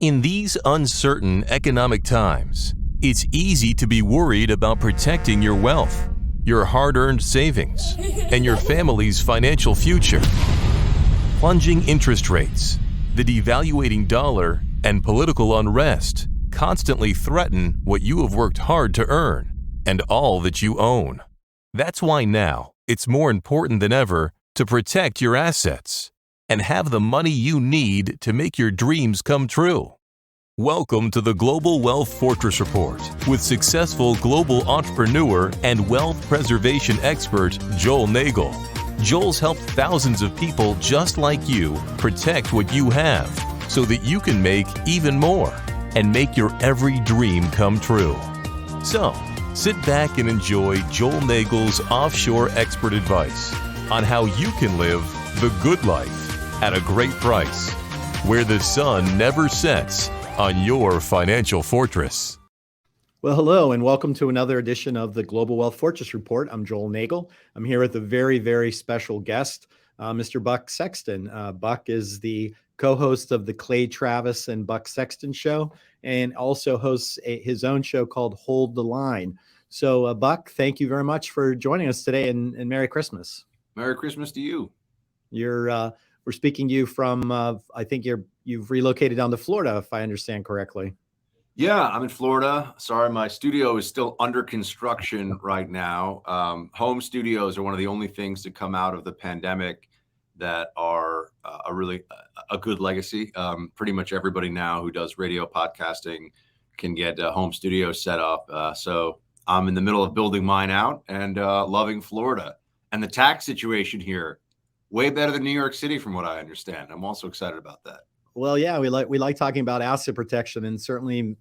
In these uncertain economic times, it's easy to be worried about protecting your wealth, your hard-earned savings, and your family's financial future. Plunging interest rates, the devaluating dollar, and political unrest constantly threaten what you have worked hard to earn and all that you own. That's why now it's more important than ever to protect your assets and have the money you need to make your dreams come true. Welcome to the Global Wealth Fortress Report with successful global entrepreneur and wealth preservation expert Joel Nagel. Joel's helped thousands of people just like you protect what you have so that you can make even more and make your every dream come true. So, sit back and enjoy Joel Nagel's offshore expert advice on how you can live the good life at a great price, where the sun never sets on your financial fortress. Well, hello, and welcome to another edition of the Global Wealth Fortress Report. I'm Joel Nagel. I'm here with a very, very special guest, Mr. Buck Sexton. Buck is the co-host of the Clay Travis and Buck Sexton show, and also hosts his own show called Hold the Line. So, Buck, thank you very much for joining us today, and Merry Christmas. Merry Christmas to you. We're speaking to you from, I think you've relocated down to Florida, if I understand correctly. Yeah, I'm in Florida. Sorry, my studio is still under construction right now. Home studios are one of the only things to come out of the pandemic that are a good legacy. Pretty much everybody now who does radio podcasting can get a home studio set up. So I'm in the middle of building mine out and loving Florida. And the tax situation here, way better than New York City, from what I understand. I'm also excited about that. Well, yeah, we like talking about asset protection, and certainly,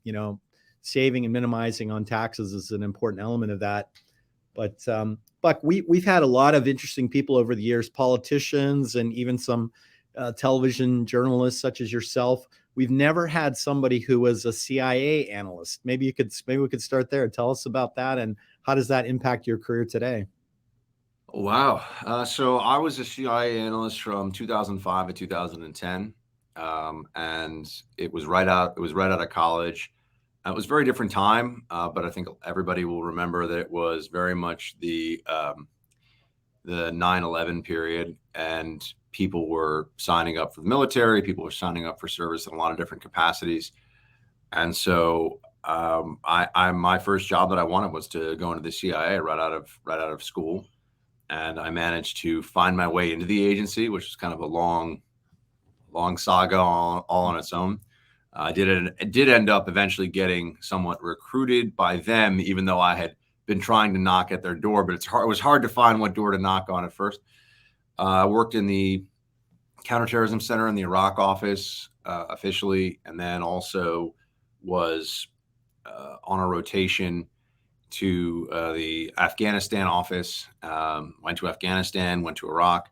saving and minimizing on taxes is an important element of that. But Buck, we've had a lot of interesting people over the years, politicians, and even some television journalists such as yourself. We've never had somebody who was a CIA analyst. Maybe we could start there. Tell us about that, and how does that impact your career today? Wow. So I was a CIA analyst from 2005 to 2010. And it was right out of college. It was a very different time, but I think everybody will remember that it was very much the 9/11 period, and people were signing up for the military. People were signing up for service in a lot of different capacities. And so my first job that I wanted was to go into the CIA right out of school. And I managed to find my way into the agency, which was kind of a long saga all on its own. I did end up eventually getting somewhat recruited by them, even though I had been trying to knock at their door, but it was hard to find what door to knock on at first. I worked in the counterterrorism center in the Iraq office officially, and then also was on a rotation to the Afghanistan office. Went to Afghanistan, went to Iraq.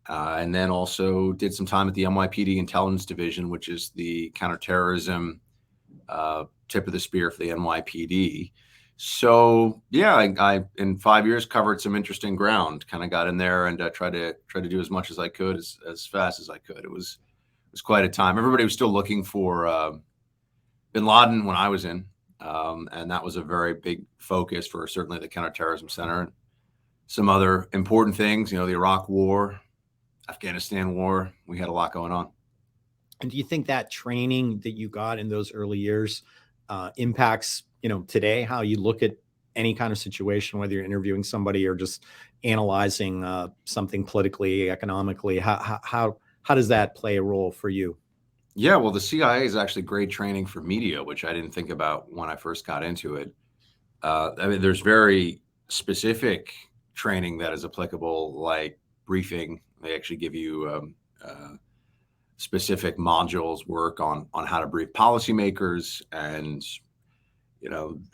And then also did some time at the NYPD Intelligence Division, which is the counterterrorism tip of the spear for the NYPD. So yeah, I in 5 years covered some interesting ground. Kind of got in there and tried to do as much as I could as fast as I could. It was quite a time. Everybody was still looking for bin Laden when I was in, and that was a very big focus for certainly the counterterrorism center and some other important things. The Iraq War, Afghanistan war, we had a lot going on. And do you think that training that you got in those early years impacts, today, how you look at any kind of situation, whether you're interviewing somebody or just analyzing something politically, economically? How does that play a role for you? Yeah, well, the CIA is actually great training for media, which I didn't think about when I first got into it. There's very specific training that is applicable, like briefing. They actually give you specific modules, work on how to brief policymakers, and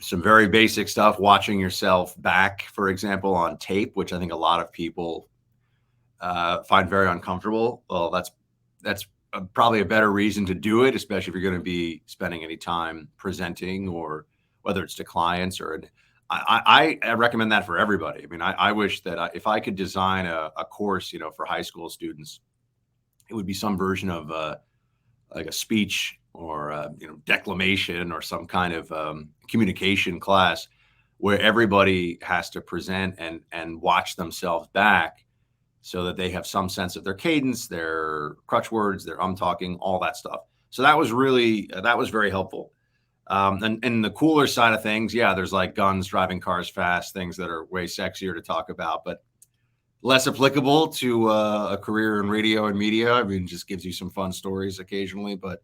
some very basic stuff, watching yourself back, for example, on tape, which I think a lot of people find very uncomfortable. Well, that's probably a better reason to do it, especially if you're going to be spending any time presenting, or whether it's to clients or I recommend that for everybody. I mean, I wish that if I could design a course, for high school students, it would be some version of like a speech declamation or some kind of communication class where everybody has to present and watch themselves back so that they have some sense of their cadence, their crutch words, their talking, all that stuff. So that was very helpful. And the cooler side of things, yeah, there's like guns, driving cars fast, things that are way sexier to talk about, but less applicable to a career in radio and media. I mean, just gives you some fun stories occasionally, but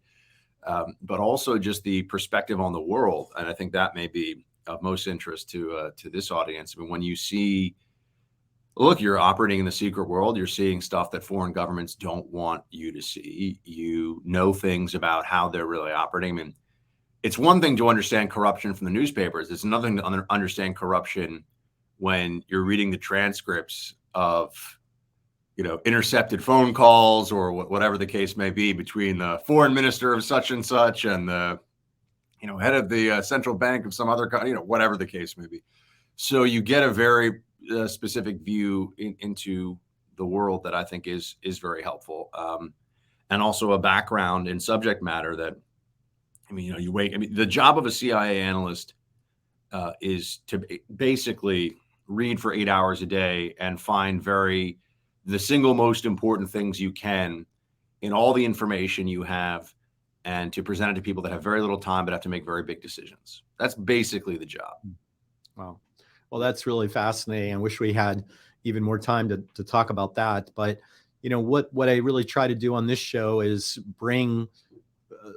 also just the perspective on the world. And I think that may be of most interest to this audience. I mean, when you see, look, you're operating in the secret world, you're seeing stuff that foreign governments don't want you to see. You know things about how they're really operating. I mean, it's one thing to understand corruption from the newspapers. It's another thing to understand corruption when you're reading the transcripts of, intercepted phone calls or whatever the case may be between the foreign minister of such and such and the, head of the central bank of some other country, whatever the case may be. So you get a very specific view into the world that I think is very helpful, and also a background in subject matter that, the job of a CIA analyst is to basically read for 8 hours a day and find the single most important things you can in all the information you have, and to present it to people that have very little time but have to make very big decisions. That's basically the job. Wow. Well, that's really fascinating. I wish we had even more time to talk about that. But, what I really try to do on this show is bring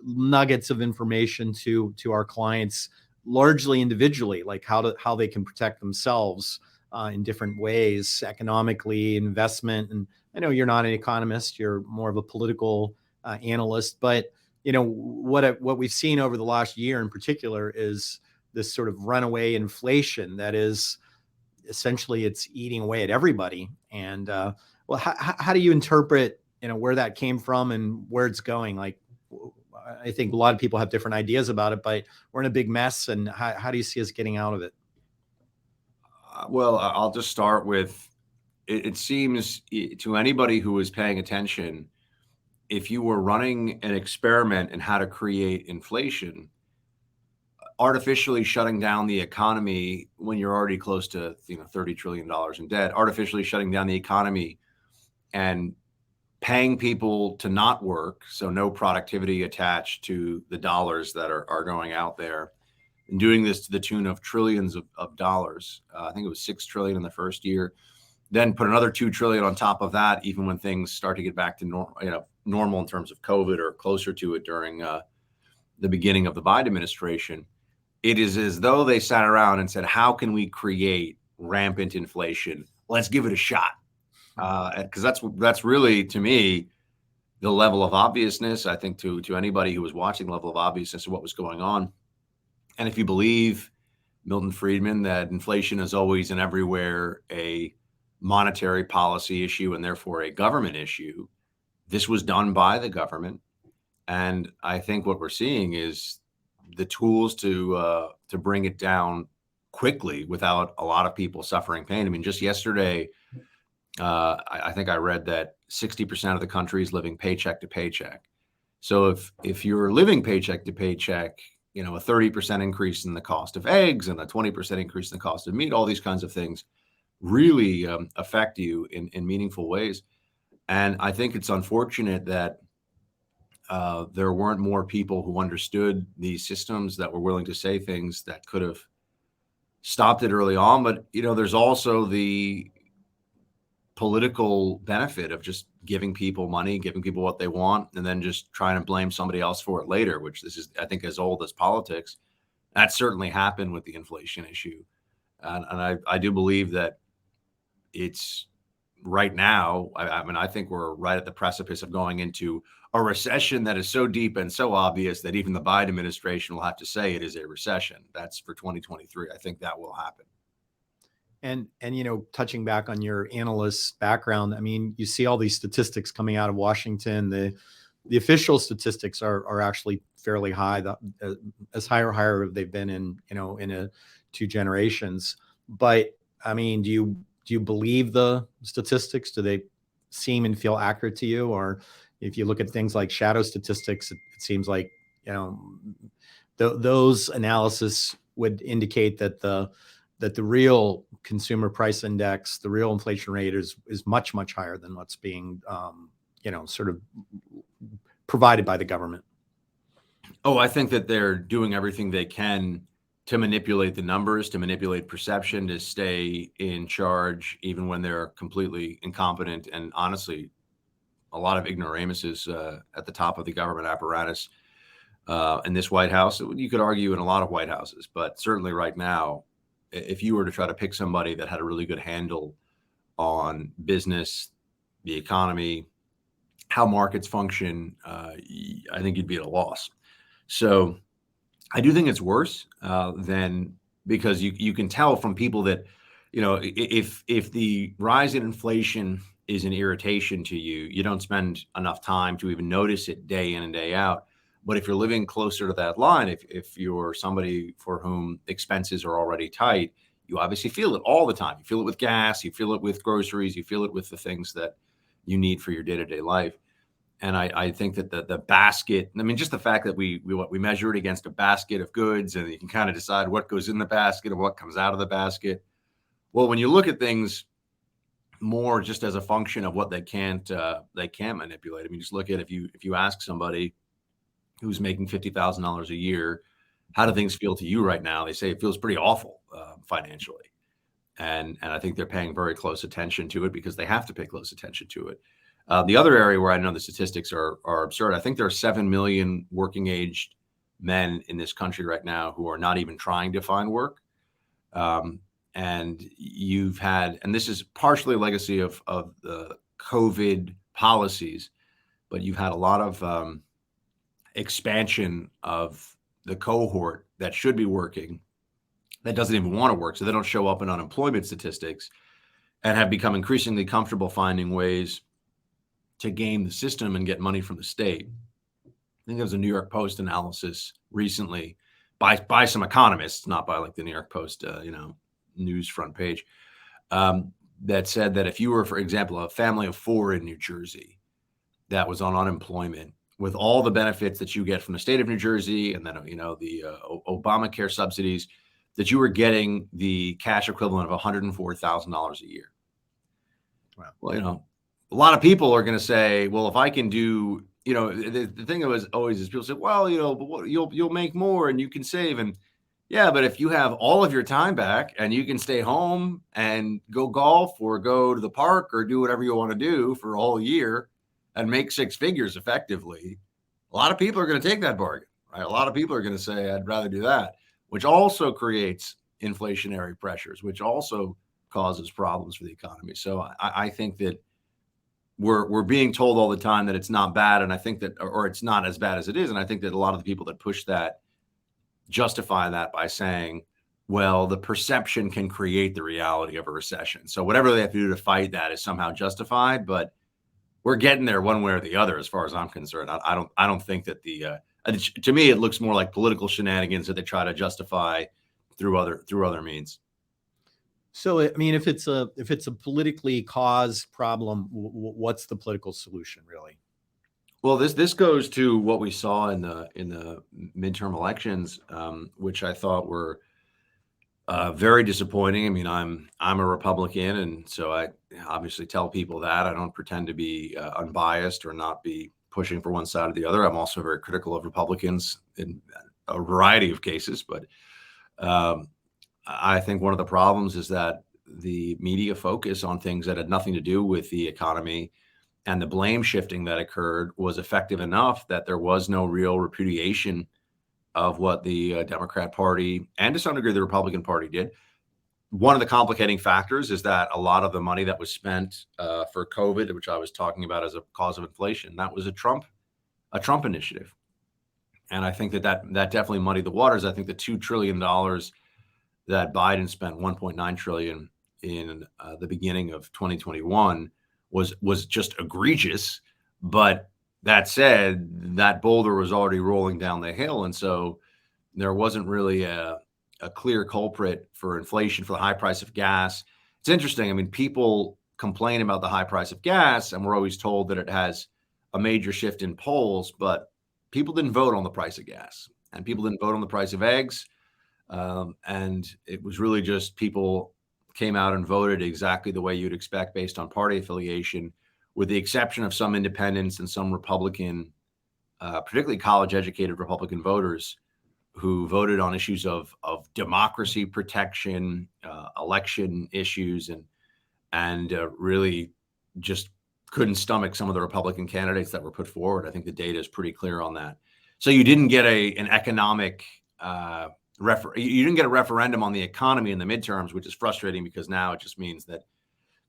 nuggets of information to our clients, largely individually, like how they can protect themselves in different ways, economically, investment. And I know you're not an economist, you're more of a political analyst, but what we've seen over the last year in particular is this sort of runaway inflation that is essentially it's eating away at everybody. And how do you interpret where that came from and where it's going? Like, I think a lot of people have different ideas about it, but we're in a big mess. And how do you see us getting out of it? Well, I'll just start with, it seems to anybody who is paying attention, if you were running an experiment in how to create inflation, artificially shutting down the economy when you're already close to $30 trillion in debt, artificially shutting down the economy and paying people to not work, so no productivity attached to the dollars that are going out there, and doing this to the tune of trillions of dollars. I think it was 6 trillion in the first year. Then put another 2 trillion on top of that, even when things start to get back to normal in terms of COVID or closer to it during the beginning of the Biden administration. It is as though they sat around and said, how can we create rampant inflation? Let's give it a shot. Because that's really, to me, the level of obviousness, I think, to anybody who was watching, the level of obviousness of what was going on. And if you believe Milton Friedman that inflation is always and everywhere a monetary policy issue and therefore a government issue, this was done by the government. And I think what we're seeing is the tools to bring it down quickly without a lot of people suffering pain. I mean, just yesterday, I think I read that 60% of the country is living paycheck to paycheck. So if you're living paycheck to paycheck, a 30% increase in the cost of eggs and a 20% increase in the cost of meat, all these kinds of things really affect you in meaningful ways. And I think it's unfortunate that there weren't more people who understood these systems, that were willing to say things that could have stopped it early on. But, there's also the political benefit of just giving people money, giving people what they want, and then just trying to blame somebody else for it later, which this is, I think, as old as politics. That certainly happened with the inflation issue. And I do believe that it's right now, I think we're right at the precipice of going into a recession that is so deep and so obvious that even the Biden administration will have to say it is a recession. That's for 2023. I think that will happen. And touching back on your analyst background, I mean, you see all these statistics coming out of Washington. The official statistics are actually fairly high, as higher they've been in 2 generations. But I mean, do you believe the statistics? Do they seem and feel accurate to you? Or if you look at things like shadow statistics, it seems like those analysis would indicate that the real consumer price index, the real inflation rate is much, much higher than what's being, sort of provided by the government. Oh, I think that they're doing everything they can to manipulate the numbers, to manipulate perception, to stay in charge, even when they're completely incompetent. And honestly, a lot of ignoramuses at the top of the government apparatus in this White House. You could argue in a lot of White Houses, but certainly right now, if you were to try to pick somebody that had a really good handle on business, the economy, how markets function, I think you'd be at a loss. So I do think it's worse than, because you can tell from people that, if the rise in inflation is an irritation to you, you don't spend enough time to even notice it day in and day out. But if you're living closer to that line, if you're somebody for whom expenses are already tight, you obviously feel it all the time. You feel it with gas, you feel it with groceries, you feel it with the things that you need for your day-to-day life. And I think that the basket, I mean, just the fact that we measure it against a basket of goods, and you can kind of decide what goes in the basket and what comes out of the basket. Well, when you look at things more just as a function of what they can't manipulate. I mean, just look at, if you ask somebody who's making $50,000 a year, how do things feel to you right now? They say it feels pretty awful financially. And I think they're paying very close attention to it because they have to pay close attention to it. The other area where I know the statistics are absurd, I think there are 7 million working aged men in this country right now who are not even trying to find work. And you've had, and this is partially a legacy of the COVID policies, but you've had a lot of expansion of the cohort that should be working that doesn't even want to work. So they don't show up in unemployment statistics, and have become increasingly comfortable finding ways to game the system and get money from the state. I think there was a New York Post analysis recently by some economists, not by like the New York Post, news front page, that said that if you were, for example, a family of 4 in New Jersey that was on unemployment, with all the benefits that you get from the state of New Jersey, and then, the Obamacare subsidies, that you were getting the cash equivalent of $104,000 a year. Wow. Well, a lot of people are going to say, well, if I can do, the thing that was always is people say, well, but what, you'll make more and you can save. And yeah, but if you have all of your time back and you can stay home and go golf or go to the park or do whatever you want to do for a whole year and make 6 figures effectively, a lot of people are going to take that bargain, right? A lot of people are going to say, I'd rather do that, which also creates inflationary pressures, which also causes problems for the economy. So I think that we're being told all the time that it's not bad. And I think that, or it's not as bad as it is. And I think that a lot of the people that push that justify that by saying, well, the perception can create the reality of a recession. So whatever they have to do to fight that is somehow justified, but we're getting there one way or the other, as far as I'm concerned. I don't think that to me, it looks more like political shenanigans that they try to justify through other means. So, I mean, if it's a politically caused problem, what's the political solution, really? Well, this goes to what we saw in the midterm elections, which I thought were very disappointing. I mean, I'm a Republican, and so I obviously tell people that I don't pretend to be unbiased or not be pushing for one side or the other. I'm also very critical of Republicans in a variety of cases, but I think one of the problems is that the media focus on things that had nothing to do with the economy, and the blame shifting that occurred was effective enough that there was no real repudiation of what the Democrat Party and to some degree the Republican Party did. One of the complicating factors is that a lot of the money that was spent for COVID, which I was talking about as a cause of inflation, that was a Trump initiative. And I think that definitely muddied the waters. I think the $2 trillion that Biden spent, 1.9 trillion in the beginning of 2021 was just egregious. But that said, that boulder was already rolling down the hill. And so there wasn't really a clear culprit for inflation, for the high price of gas. It's interesting. I mean, people complain about the high price of gas, and we're always told that it has a major shift in polls. But people didn't vote on the price of gas, and people didn't vote on the price of eggs. And it was really just people came out and voted exactly the way you'd expect based on party affiliation, with the exception of some independents and some Republican, particularly college-educated Republican voters, who voted on issues of democracy protection, election issues, and really just couldn't stomach some of the Republican candidates that were put forward. I think the data is pretty clear on that. So you didn't get an economic you didn't get a referendum on the economy in the midterms, which is frustrating because now it just means that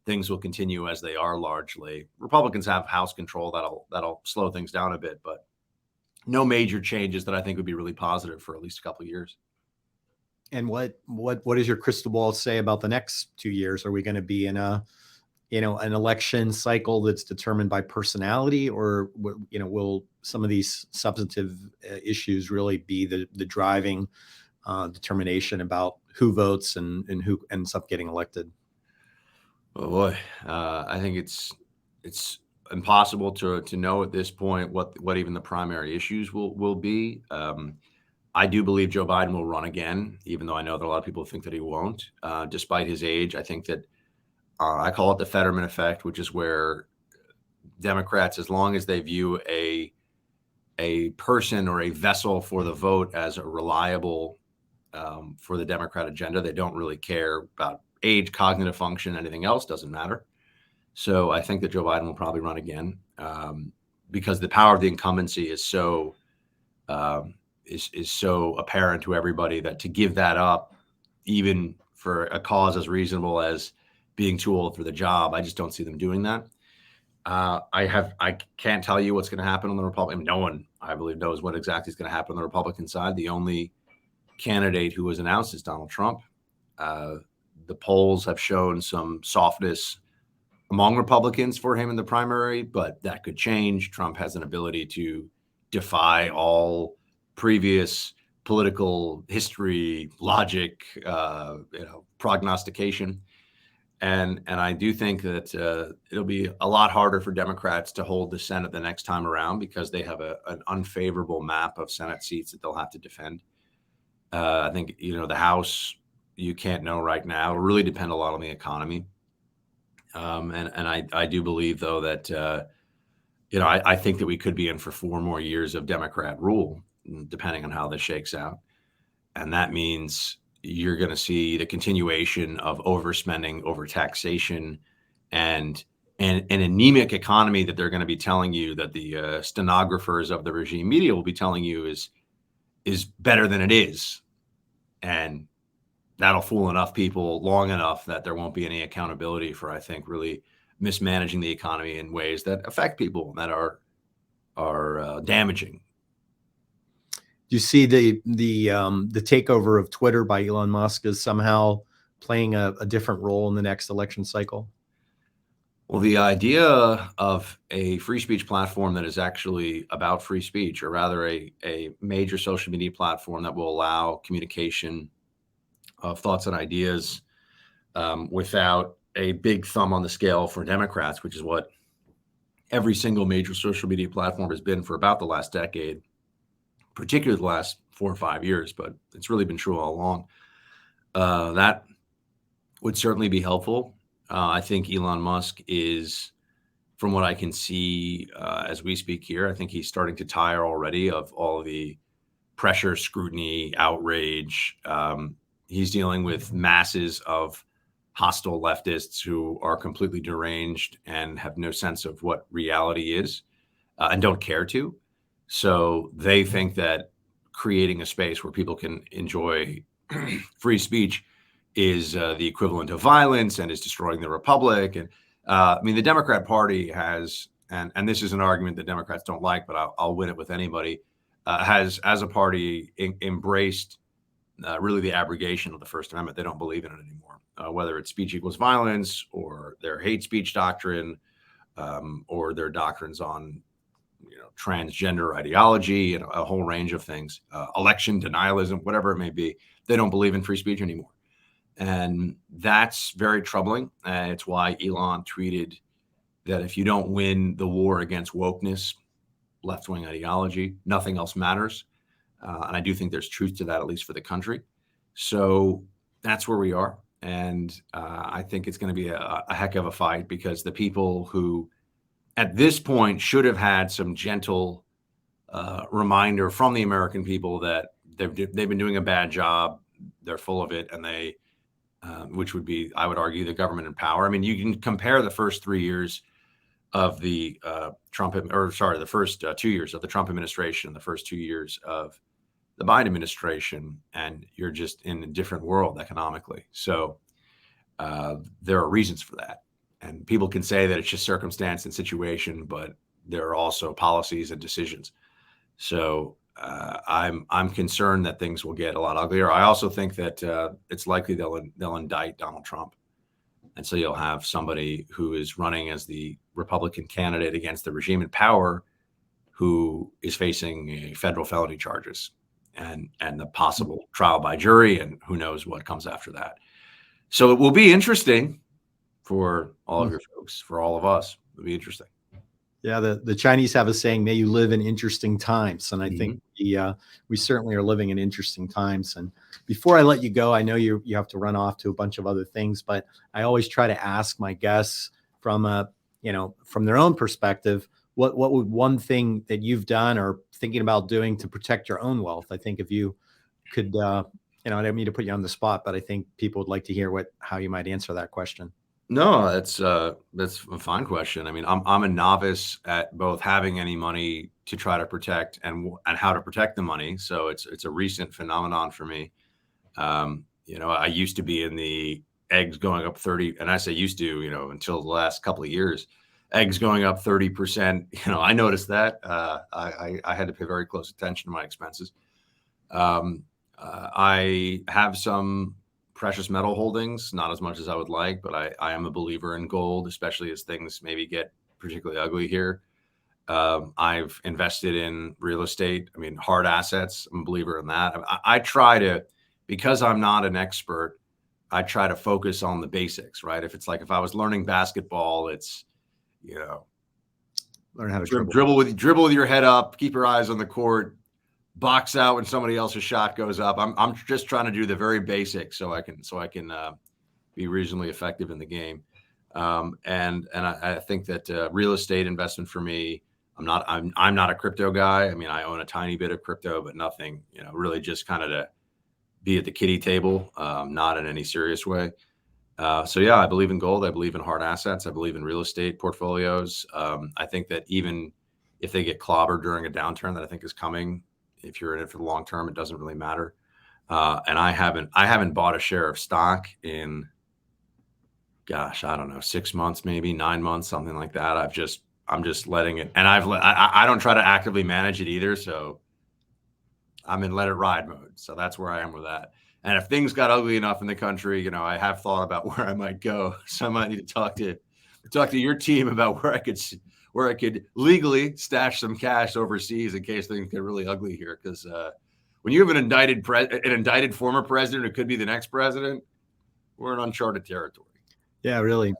things will continue as they are largely. Republicans have House control that'll slow things down a bit, but no major changes that I think would be really positive for at least a couple of years. And what does your crystal ball say about the next 2 years? Are we going to be in an election cycle that's determined by personality, or will some of these substantive issues really be the driving determination about who votes and who ends up getting elected? Oh boy, I think it's impossible to know at this point what even the primary issues will be. I do believe Joe Biden will run again, even though I know that a lot of people think that he won't, despite his age. I think that I call it the Fetterman effect, which is where Democrats, as long as they view a person or a vessel for the vote as a reliable for the Democrat agenda, they don't really care about age, cognitive function, anything else doesn't matter. So I think that Joe Biden will probably run again because the power of the incumbency is so so apparent to everybody that to give that up, even for a cause as reasonable as being too old for the job, I just don't see them doing that. I can't tell you what's going to happen on the Republican. No one, I believe, knows what exactly is going to happen on the Republican side. The only candidate who was announced is Donald Trump. The polls have shown some softness among Republicans for him in the primary, but that could change. Trump has an ability to defy all previous political history, logic, prognostication. And I do think that it'll be a lot harder for Democrats to hold the Senate the next time around because they have an unfavorable map of Senate seats that they'll have to defend. I think, the House, you can't know right now. It'll really depend a lot on the economy. And I do believe, though, that, I think that we could be in for 4 more years of Democrat rule, depending on how this shakes out. And that means you're going to see the continuation of overspending, overtaxation, and an anemic economy that they're going to be telling you, that the stenographers of the regime media will be telling you is better than it is. And that'll fool enough people long enough that there won't be any accountability for, I think, really mismanaging the economy in ways that affect people that are damaging. Do you see the takeover of Twitter by Elon Musk as somehow playing a different role in the next election cycle? Well, the idea of a free speech platform that is actually about free speech, or rather a major social media platform that will allow communication of thoughts and ideas without a big thumb on the scale for Democrats, which is what every single major social media platform has been for about the last decade, particularly the last 4 or 5 years, but it's really been true all along. That would certainly be helpful. I think Elon Musk is, from what I can see as we speak here, I think he's starting to tire already of all of the pressure, scrutiny, outrage. He's dealing with masses of hostile leftists who are completely deranged and have no sense of what reality is and don't care to. So they think that creating a space where people can enjoy free speech is the equivalent of violence and is destroying the republic. And the Democrat Party has, and this is an argument that Democrats don't like, but I'll win it with anybody, has as a party embraced really the abrogation of the First Amendment. They don't believe in it anymore, whether it's speech equals violence or their hate speech doctrine or their doctrines on transgender ideology and a whole range of things, election denialism, whatever it may be. They don't believe in free speech anymore. And that's very troubling. It's why Elon tweeted that if you don't win the war against wokeness, left-wing ideology. Nothing else matters. And I do think there's truth to that, at least for the country. So that's where we are. And I think it's going to be a heck of a fight, because the people who at this point should have had some gentle reminder from the American people that they've been doing a bad job. They're full of it. And they, which would be, I would argue, the government in power. I mean, you can compare the first 3 years of the the first 2 years of the Trump administration, the first 2 years of the Biden administration, and you're just in a different world economically. So there are reasons for that. And people can say that it's just circumstance and situation, but there are also policies and decisions. So I'm concerned that things will get a lot uglier. I also think that it's likely they'll indict Donald Trump. And so you'll have somebody who is running as the Republican candidate against the regime in power who is facing federal felony charges and the possible trial by jury, and who knows what comes after that. So it will be interesting for all of your folks, for all of us. It'll be interesting. Yeah, the Chinese have a saying, "May you live in interesting times," and I think we certainly are living in interesting times. And before I let you go, I know you have to run off to a bunch of other things, but I always try to ask my guests from from their own perspective, what would one thing that you've done or thinking about doing to protect your own wealth? I think if you could, I don't mean to put you on the spot, but I think people would like to hear how you might answer that question. No, that's a fine question. I mean, I'm a novice at both having any money to try to protect and how to protect the money. So it's a recent phenomenon for me. I used to be in the eggs going up 30, and I say used to, until the last couple of years, eggs going up 30%. I noticed that. I had to pay very close attention to my expenses. I have some precious metal holdings, not as much as I would like, but I am a believer in gold, especially as things maybe get particularly ugly here. I've invested in real estate. I mean, hard assets. I'm a believer in that. I try to, because I'm not an expert, I try to focus on the basics, right? If I was learning basketball, it's, learn how to dribble with your head up, keep your eyes on the court, box out when somebody else's shot goes up. I'm just trying to do the very basics so I can be reasonably effective in the game. And I think that real estate investment for me, I'm not a crypto guy. I mean, I own a tiny bit of crypto, but nothing, really just kind of to be at the kiddie table, not in any serious way. So yeah, I believe in gold. I believe in hard assets. I believe in real estate portfolios. I think that even if they get clobbered during a downturn that I think is coming, if you're in it for the long term, it doesn't really matter. And I haven't bought a share of stock in, gosh, I don't know, 6 months, maybe 9 months, something like that. I'm just letting it, and I don't try to actively manage it either. So I'm in let it ride mode. So that's where I am with that. And if things got ugly enough in the country, I have thought about where I might go. So I might need to talk to your team about where I could legally stash some cash overseas in case things get really ugly here. Because when you have an indicted former president who could be the next president, we're in uncharted territory. Yeah, really.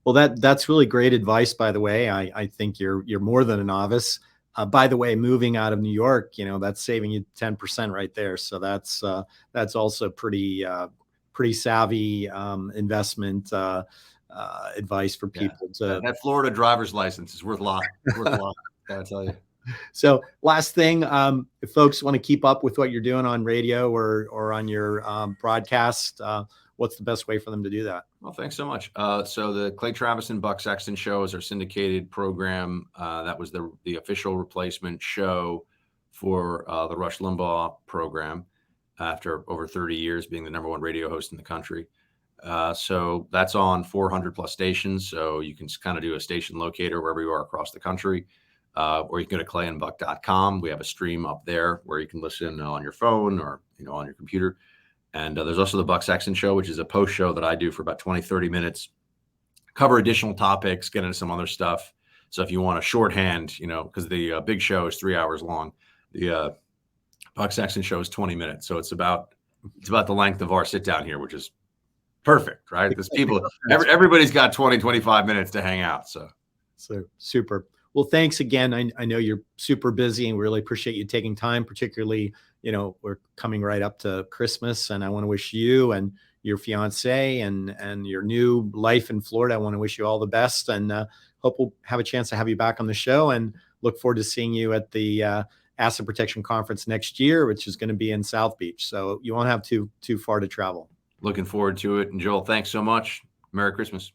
Well, that's really great advice, by the way. I think you're more than a novice. By the way, moving out of New York, that's saving you 10% right there. So that's also pretty savvy investment advice for people. That Florida driver's license is worth a lot. Gotta tell you. So last thing, if folks want to keep up with what you're doing on radio or on your broadcast, what's the best way for them to do that? Well, thanks so much. So the Clay Travis and Buck Sexton show is our syndicated program. That was the official replacement show for the Rush Limbaugh program after over 30 years being the #1 radio host in the country. So that's on 400 plus stations. So you can kind of do a station locator wherever you are across the country, or you can go to clayandbuck.com. We have a stream up there where you can listen on your phone or, on your computer. And there's also the Buck Sexton show, which is a post show that I do for about 20, 30 minutes, cover additional topics, get into some other stuff. So if you want a shorthand, because the big show is 3 hours long, the Buck Sexton show is 20 minutes. So it's about the length of our sit down here, which is perfect, right? Because everybody's got 20, 25 minutes to hang out. So super. Well, thanks again. I know you're super busy, and we really appreciate you taking time, particularly, we're coming right up to Christmas, and I want to wish you and your fiance and your new life in Florida, I want to wish you all the best, and hope we'll have a chance to have you back on the show, and look forward to seeing you at the Asset Protection Conference next year, which is going to be in South Beach. So you won't have too far to travel. Looking forward to it. And Joel, thanks so much. Merry Christmas.